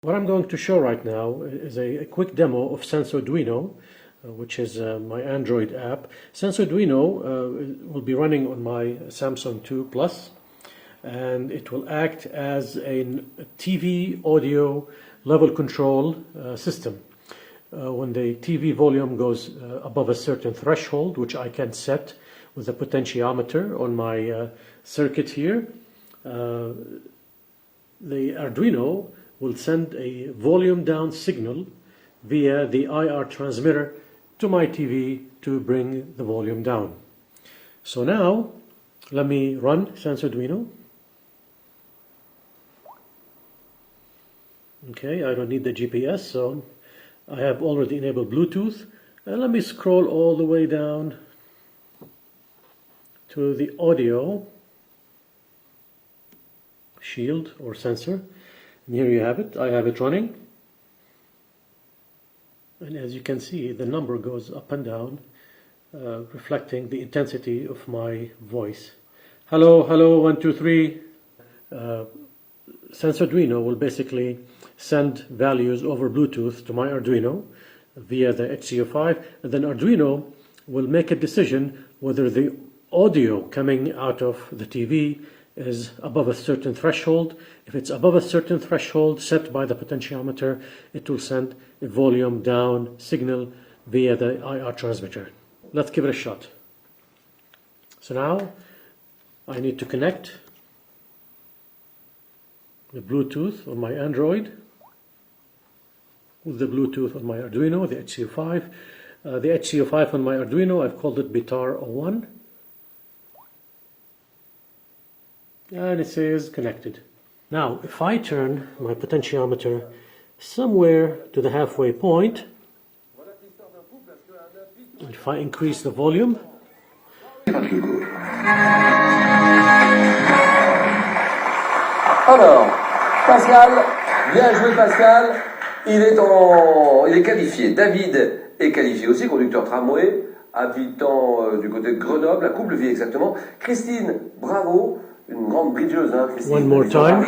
What I'm going to show right now is a quick demo of SensoDuino, which is my Android app. SensoDuino will be running on my Samsung 2 Plus, and it will act as a TV audio level control system. When the TV volume goes above a certain threshold, which I can set with a potentiometer on my circuit here, the Arduino will send a volume down signal via the IR transmitter to my TV to bring the volume down. So now, let me run SensoDuino. Okay, I don't need the GPS, so I have already enabled Bluetooth. And let me scroll all the way down to the audio shield or sensor. And here you have it. I have it running. And as you can see, the number goes up and down, reflecting the intensity of my voice. Hello, hello, 1, 2, 3. SensoDuino will basically send values over Bluetooth to my Arduino via the HC05, and then Arduino will make a decision whether the audio coming out of the TV is above a certain threshold. If it's above a certain threshold set by the potentiometer, it will send a volume down signal via the IR transmitter. Let's give it a shot. So now I need to connect the Bluetooth on my Android with the Bluetooth on my Arduino, the HC05. The HC05 on my Arduino, I've called it Bitar01. And it says connected. Now, if I turn my potentiometer somewhere to the halfway point, and if I increase the volume, alors, Pascal, bien joué Pascal, il est qualifié. David est qualifié aussi, conducteur tramway, habitant du côté de Grenoble, à Coupleville exactement. Christine, bravo. Une grande bridgeuse, hein, Christine. One more time.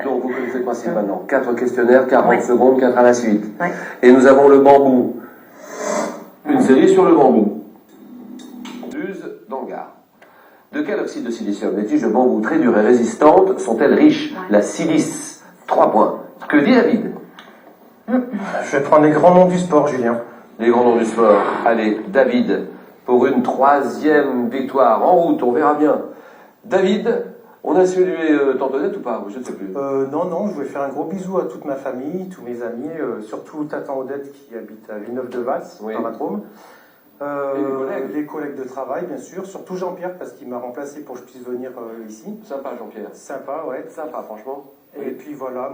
Donc vous connaissez le principe maintenant. 4 questionnaires, 40 secondes, 4 à la suite. Ouais. Et nous avons le bambou. Une série sur le bambou. Use d'hangar. De quel oxyde de silicium les tiges de bambou très dures et résistantes sont-elles riches? La silice. 3 points. Que dit David? Je vais prendre les grands noms du sport, Julien. Les grands noms du sport. Allez, David, pour une 3e victoire. En route, on verra bien. David, on a salué Tantonette ou pas? Je ne sais plus. Non, je voulais faire un gros bisou à toute ma famille, tous mes amis, surtout Tatan Odette qui habite à Villeneuve-de-Vals, oui, dans la Drôme. Les collègues de travail, bien sûr, surtout Jean-Pierre parce qu'il m'a remplacé pour que je puisse venir ici. Sympa Jean-Pierre. Sympa, ouais. Sympa, franchement. Et puis voilà,